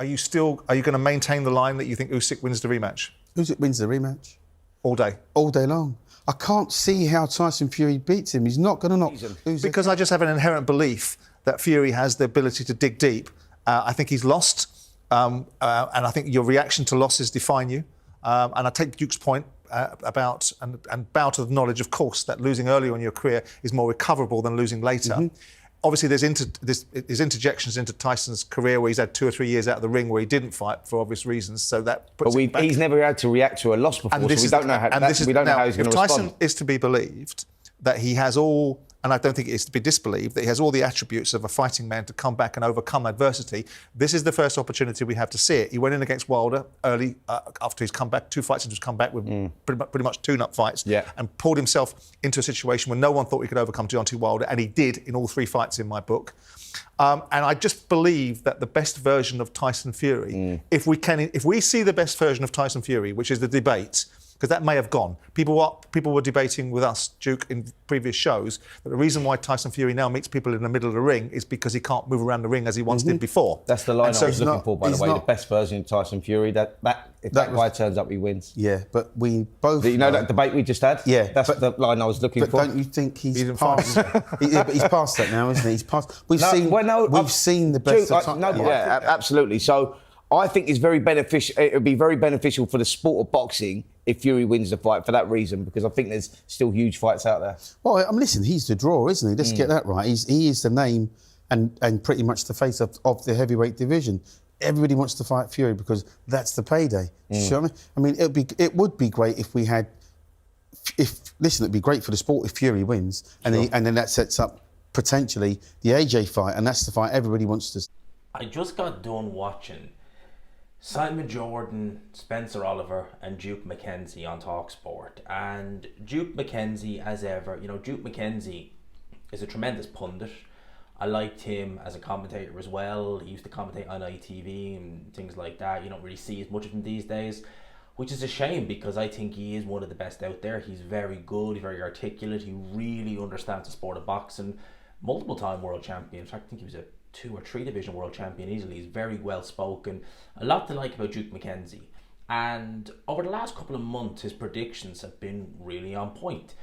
are you going to maintain the line that you think Usyk wins the rematch? Usyk wins the rematch. All day? All day long. I can't see how Tyson Fury beats him. He's not going to knock Usyk. Because I just have an inherent belief that Fury has the ability to dig deep. I think he's lost, and I think your reaction to losses define you. And I take Duke's point about and bow to the knowledge, of course, that losing earlier in your career is more recoverable than losing later. Mm-hmm. Obviously, there's interjections into Tyson's career where he's had 2 or 3 years out of the ring where he didn't fight for obvious reasons. So that puts him back. He's never had to react to a loss before, so we don't know how. He's going to respond. Tyson is to be believed that he has all, and I don't think it is to be disbelieved, that he has all the attributes of a fighting man to come back and overcome adversity. This is the first opportunity we have to see it. He went in against Wilder early after his comeback, 2 fights into his comeback with pretty much tune-up fights, and pulled himself into a situation where no one thought he could overcome Deontay Wilder, and he did in all 3 fights in my book. And I just believe that the best version of Tyson Fury, if we see the best version of Tyson Fury, which is the debate, because that may have gone. People were debating with us, Duke, in previous shows, that the reason why Tyson Fury now meets people in the middle of the ring is because he can't move around the ring as he once did before. That's the line I was looking for, by the way, the best version of Tyson Fury. If that guy turns up, he wins. Yeah, but we both... You know that debate we just had? Yeah. That's the line I was looking for. But don't you think he's past... but he's past that now, isn't he? He's past... We've seen the best Duke, of Tyson. Absolutely. So I think it's very beneficial. It would be very beneficial for the sport of boxing if Fury wins the fight for that reason, because I think there's still huge fights out there. Well, I mean, listen, he's the draw, isn't he? Let's get that right. He is the name and pretty much the face of the heavyweight division. Everybody wants to fight Fury because that's the payday. Sure. I mean, it would be great if we had. It'd be great for the sport if Fury wins, and then that sets up potentially the AJ fight, and that's the fight everybody wants to. I just got done watching Simon Jordan, Spencer Oliver and Duke McKenzie on TalkSport. And Duke McKenzie, as ever, Duke McKenzie is a tremendous pundit. I liked him as a commentator as well. He used to commentate on ITV and things like that. You don't really see as much of him these days, which is a shame because I think he is one of the best out there. He's very good, he's very articulate, he really understands the sport of boxing. Multiple time world champion. In fact, I think he was a 2 or 3 division world champion easily. He's very well spoken. A lot to like about Duke McKenzie. And over the last couple of months, his predictions have been really on point.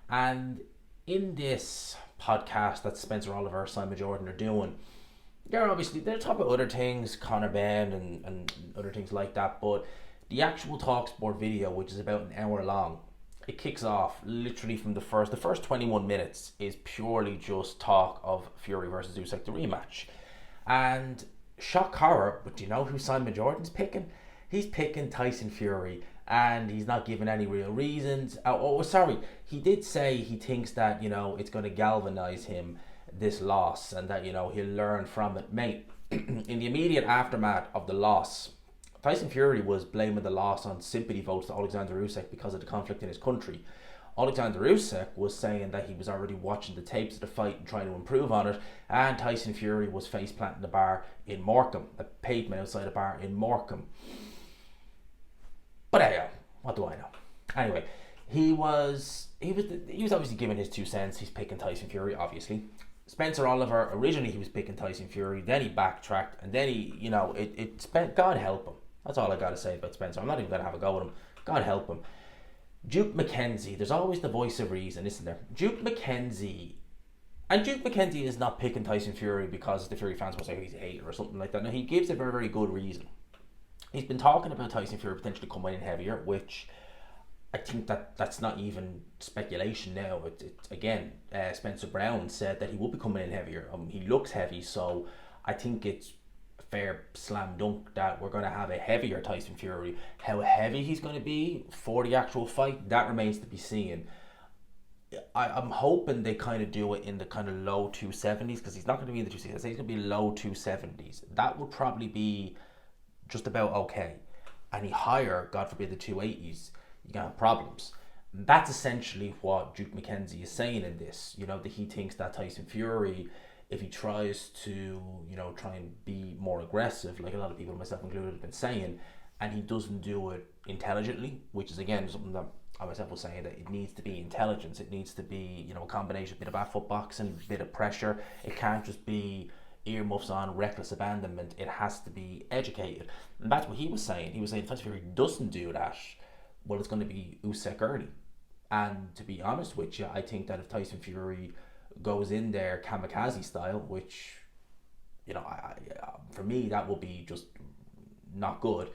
And in this podcast that Spencer Oliver, Simon Jordan are doing, they'll talk about other things, Conor Ben and other things like that. But the actual TalkSport video, which is about an hour long, it kicks off literally from the first 21 minutes is purely just talk of Fury versus Usyk, the rematch. And shock horror, but do you know who Simon Jordan's picking? He's picking Tyson Fury, and he's not giving any real reasons. He did say he thinks that, it's going to galvanise him, this loss, and that, he'll learn from it. Mate, in the immediate aftermath of the loss, Tyson Fury was blaming the loss on sympathy votes to Alexander Usyk because of the conflict in his country. Alexander Usyk was saying that he was already watching the tapes of the fight and trying to improve on it, and Tyson Fury was face planting the bar in Morecambe, a pavement outside a bar in Morecambe. But anyway, what do I know? Anyway, he was obviously giving his 2 cents. He's picking Tyson Fury, obviously. Spencer Oliver, originally he was picking Tyson Fury, then he backtracked, and then he, God help him. That's all I got to say about Spencer. I'm not even going to have a go at him. God help him. Duke McKenzie, there's always the voice of reason, isn't there? Duke McKenzie is not picking Tyson Fury because the Fury fans will say he's a hater or something like that. No, he gives a very, very good reason. He's been talking about Tyson Fury potentially coming in heavier, which I think that's not even speculation now. Again, Spencer Brown said that he will be coming in heavier. He looks heavy, so I think it's fair slam dunk that we're going to have a heavier Tyson Fury. How heavy he's going to be for the actual fight, that remains to be seen. I'm hoping they kind of do it in the kind of low 270s, because he's not going to be in the 260s. I say he's going to be low 270s. That would probably be just about okay. Any higher, God forbid, the 280s, you're going to have problems. That's essentially what Duke McKenzie is saying in this. That he thinks that Tyson Fury, if he tries to, try and be more aggressive, like a lot of people, myself included, have been saying, and he doesn't do it intelligently, which is, again, something that I myself was saying, that it needs to be intelligence. It needs to be, a combination, a bit of back foot boxing, a bit of pressure. It can't just be earmuffs on, reckless abandonment. It has to be educated. And that's what he was saying. He was saying if Tyson Fury doesn't do that, well, it's going to be Usyk early. And to be honest with you, I think that if Tyson Fury goes in there kamikaze style, which, you know, for me, that will be just not good,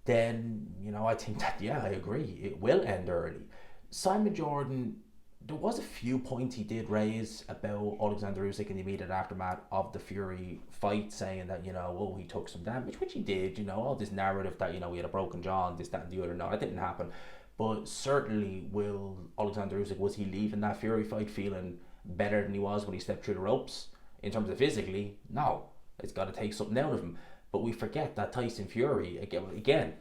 then, you know, I think that, yeah, I agree, it will end early. Simon Jordan, there was a few points he did raise about Alexander Usyk in the immediate aftermath of the Fury fight, saying that, you know, oh, he took some damage, which he did, you know, all this narrative that, you know, he had a broken jaw and this, that and the other. No, that didn't happen. But certainly, will Alexander Usyk, was he leaving that Fury fight feeling better than he was when he stepped through the ropes? In terms of physically, no. It's got to take something out of him. But we forget that Tyson Fury, again,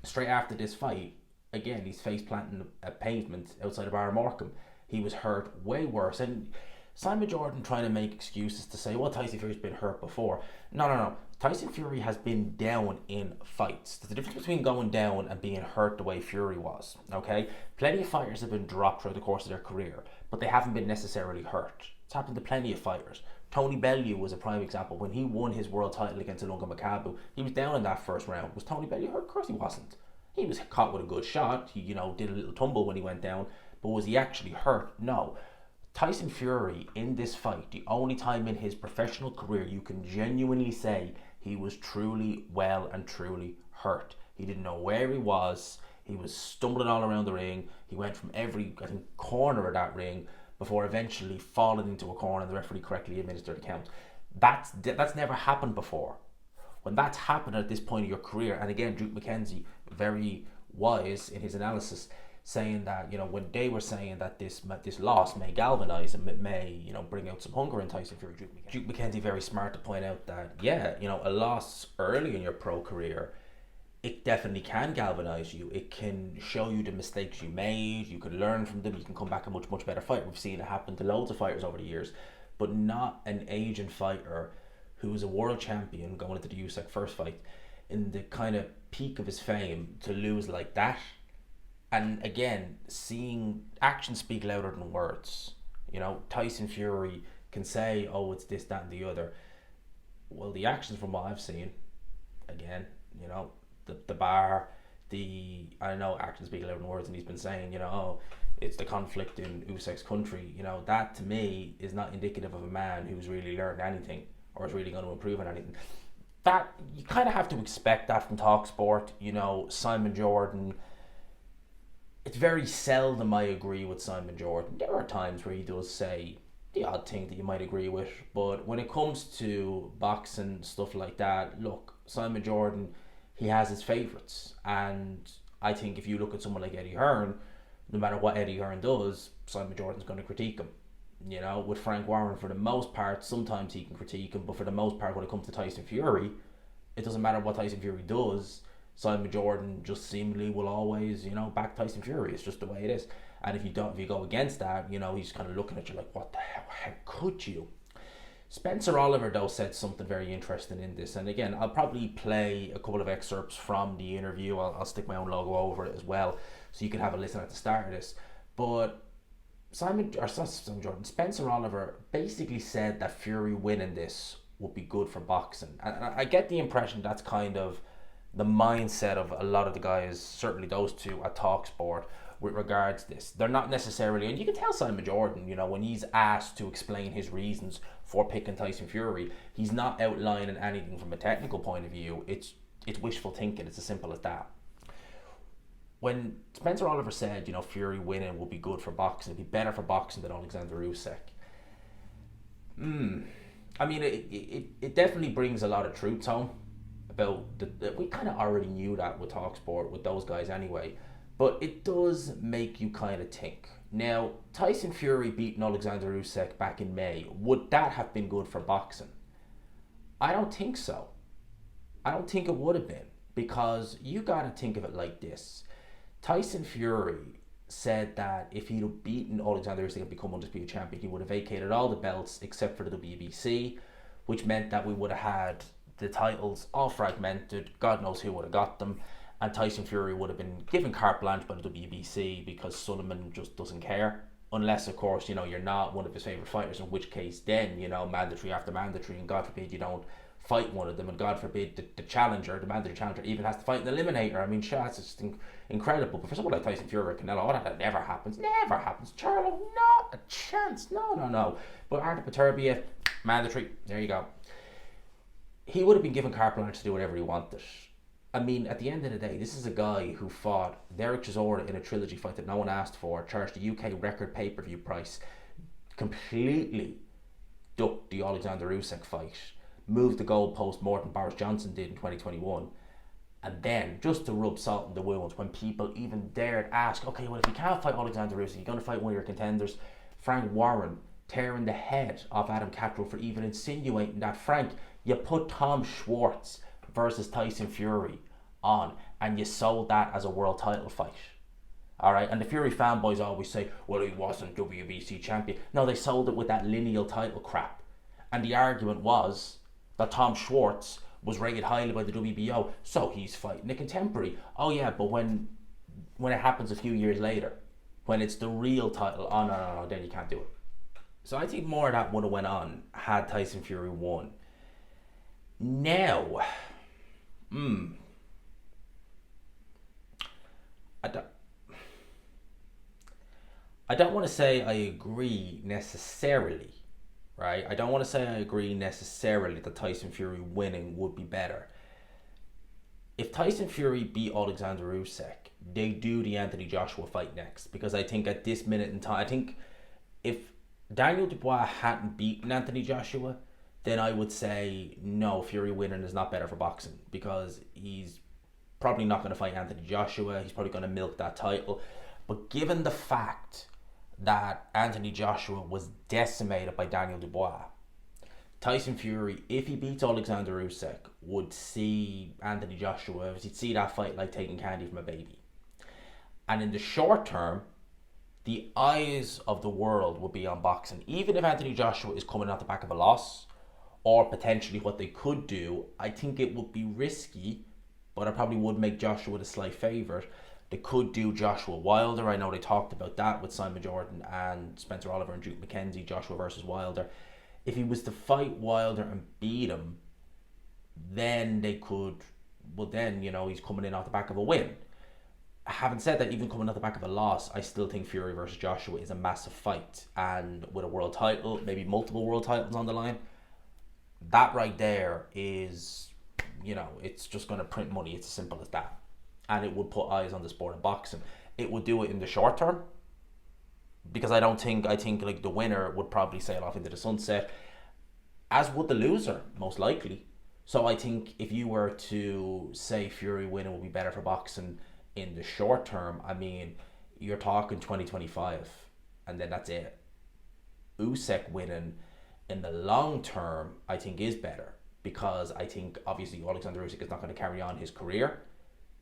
straight after this fight, again, he's face planting a pavement outside of Morecambe. He was hurt way worse. And Simon Jordan trying to make excuses to say, well, Tyson Fury's been hurt before. No. Tyson Fury has been down in fights. There's a difference between going down and being hurt the way Fury was, okay? Plenty of fighters have been dropped throughout the course of their career, but they haven't been necessarily hurt. It's happened to plenty of fighters. Tony Bellew was a prime example. When he won his world title against Ilunga Makabu, he was down in that first round. Was Tony Bellew hurt? Of course he wasn't. He was caught with a good shot. He, you know, did a little tumble when he went down. But was he actually hurt? No. Tyson Fury, in this fight, the only time in his professional career you can genuinely say he was truly well and truly hurt. He didn't know where he was. He was stumbling all around the ring. He went from every, I think, corner of that ring before eventually falling into a corner and the referee correctly administered a count. That's never happened before. When that's happened at this point of your career, and again, Duke McKenzie, very wise in his analysis, saying that, you know, when they were saying that this loss may galvanise and it may, you know, bring out some hunger in Tyson Fury, Duke McKenzie very smart to point out that, yeah, you know, a loss early in your pro career, it definitely can galvanise you. It can show you the mistakes you made. You can learn from them. You can come back a much, much better fighter. We've seen it happen to loads of fighters over the years, but not an aging fighter who was a world champion going into the Usyk first fight in the kind of peak of his fame to lose like that. And again, seeing actions speak louder than words. You know, Tyson Fury can say, oh, it's this, that and the other. Well, the actions from what I've seen, again, you know, the bar, I know actions speak louder than words, and he's been saying, you know, oh, it's the conflict in Usyk's country. You know, that to me is not indicative of a man who's really learned anything or is really going to improve on anything. That, you kind of have to expect that from TalkSport. You know, Simon Jordan, it's very seldom I agree with Simon Jordan. There are times where he does say the odd thing that you might agree with, but when it comes to boxing, stuff like that, look, Simon Jordan, he has his favourites, and I think if you look at someone like Eddie Hearn, no matter what Eddie Hearn does, Simon Jordan's going to critique him. You know, with Frank Warren, for the most part, sometimes he can critique him, but for the most part, when it comes to Tyson Fury, it doesn't matter what Tyson Fury does, Simon Jordan just seemingly will always, you know, back Tyson Fury. It's just the way it is. And if you go against that, you know, he's kind of looking at you like, what the hell, how could you? Spencer Oliver, though, said something very interesting in this. And again, I'll probably play a couple of excerpts from the interview. I'll stick my own logo over it as well, so you can have a listen at the start of this. But Spencer Oliver basically said that Fury winning this would be good for boxing. And I get the impression that's kind of the mindset of a lot of the guys, certainly those two at TalkSport, with regards to this. They're not necessarily, and you can tell Simon Jordan, you know, when he's asked to explain his reasons for picking Tyson Fury, he's not outlining anything from a technical point of view. It's wishful thinking. It's as simple as that. When Spencer Oliver said, you know, Fury winning will be good for boxing, it'd be better for boxing than Alexander Usyk. I mean, it definitely brings a lot of truth home about we kind of already knew that with TalkSport, with those guys anyway. But it does make you kind of think. Now, Tyson Fury beating Alexander Usyk back in May, would that have been good for boxing? I don't think so. I don't think it would have been, because you got to think of it like this. Tyson Fury said that if he'd have beaten Alexander Usyk and become undisputed champion, he would have vacated all the belts except for the WBC, which meant that we would have had the titles all fragmented. God knows who would have got them. And Tyson Fury would have been given carte blanche by the WBC because Sullivan just doesn't care, Unless, of course, you're not one of his favourite fighters, in which case then, mandatory after mandatory, and God forbid you don't fight one of them, and God forbid the challenger, the mandatory challenger, even has to fight an eliminator. I mean, sure, that's just incredible. But for someone like Tyson Fury or Canelo, that never happens. Never happens. Charlo, not a chance. No. But Artur Beterbiev, mandatory. There you go. He would have been given carte blanche to do whatever he wanted. I mean, at the end of the day, this is a guy who fought Derek Chisora in a trilogy fight that no one asked for, charged the UK record pay-per-view price, completely ducked the Alexander Usyk fight, moved the goalpost more than Boris Johnson did in 2021, and then, just to rub salt in the wounds, when people even dared ask, okay, well, if you can't fight Alexander Usyk, you're going to fight one of your contenders, Frank Warren tearing the head off Adam Catterall for even insinuating that. Frank, you put Tom Schwartz versus Tyson Fury on, and you sold that as a world title fight. Alright, and the Fury fanboys always say, well, he wasn't WBC champion. No, they sold it with that lineal title crap. And the argument was that Tom Schwartz was rated highly by the WBO, so he's fighting a contemporary. Oh yeah, but when it happens a few years later, when it's the real title, oh no, then you can't do it. So I think more of that would have went on had Tyson Fury won. Now, I don't want to say I agree necessarily, right? I don't want to say I agree necessarily that Tyson Fury winning would be better. If Tyson Fury beat Alexander Usyk, they do the Anthony Joshua fight next, because I think at this minute in time, I think if Daniel Dubois hadn't beaten Anthony Joshua, then I would say no, Fury winning is not better for boxing, because he's probably not going to fight Anthony Joshua. He's probably going to milk that title. But given the fact that Anthony Joshua was decimated by Daniel Dubois, Tyson Fury, if he beats Alexander Usyk, would see Anthony Joshua, he'd see that fight like taking candy from a baby. And in the short term, the eyes of the world would be on boxing. Even if Anthony Joshua is coming out the back of a loss, or potentially what they could do, I think it would be risky, but I probably would make Joshua the slight favourite. They could do Joshua Wilder. I know they talked about that with Simon Jordan and Spencer Oliver and Duke McKenzie, Joshua versus Wilder. If he was to fight Wilder and beat him, then they could, well then, he's coming in off the back of a win. Having said that, even coming off the back of a loss, I still think Fury versus Joshua is a massive fight. And with a world title, maybe multiple world titles on the line, that right there is, it's just going to print money. It's as simple as that. And it would put eyes on the sport of boxing. It would do it in the short term, because I think like the winner would probably sail off into the sunset, as would the loser, most likely. So I think if you were to say Fury winning would be better for boxing in the short term, I mean, you're talking 2025, and then that's it. Usyk winning in the long term, I think, is better, because I think obviously Alexander Usyk is not going to carry on his career.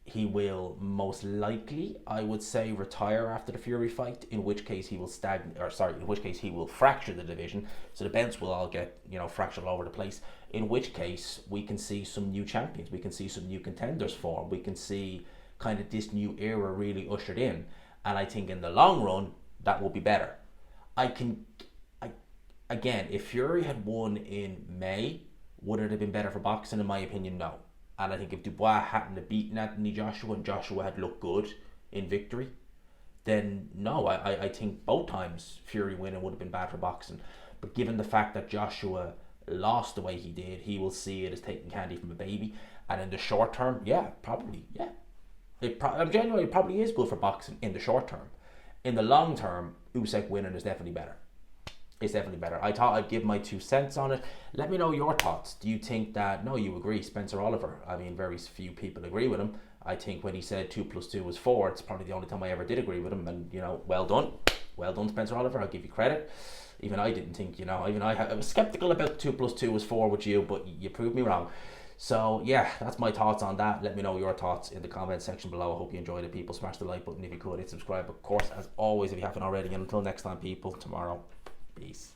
He will most likely, I would say, retire after the Fury fight, in which case he will he will fracture the division, so the belts will all get, fractured all over the place, in which case we can see some new champions, we can see some new contenders form, we can see kind of this new era really ushered in, and I think in the long run, that will be better. Again, if Fury had won in May, would it have been better for boxing? In my opinion, no. And I think if Dubois hadn't have beaten Anthony Joshua and Joshua had looked good in victory, then no, I think both times Fury winning would have been bad for boxing. But given the fact that Joshua lost the way he did, he will see it as taking candy from a baby. And in the short term, yeah, probably, yeah. I'm genuinely, it probably is good for boxing in the short term. In the long term, Usyk winning is definitely better. It's definitely better. I thought I'd give my 2 cents on it. Let me know your thoughts. Do you think that, no, you agree, Spencer Oliver? I mean, very few people agree with him. I think when he said 2 + 2 was 4, it's probably the only time I ever did agree with him. And, well done. Well done, Spencer Oliver. I'll give you credit. Even I didn't think, I was skeptical about 2 + 2 was 4 with you, but you proved me wrong. So, yeah, that's my thoughts on that. Let me know your thoughts in the comment section below. I hope you enjoyed it, people. Smash the like button if you could. Hit subscribe, of course, as always, if you haven't already. And until next time, people, tomorrow. Peace.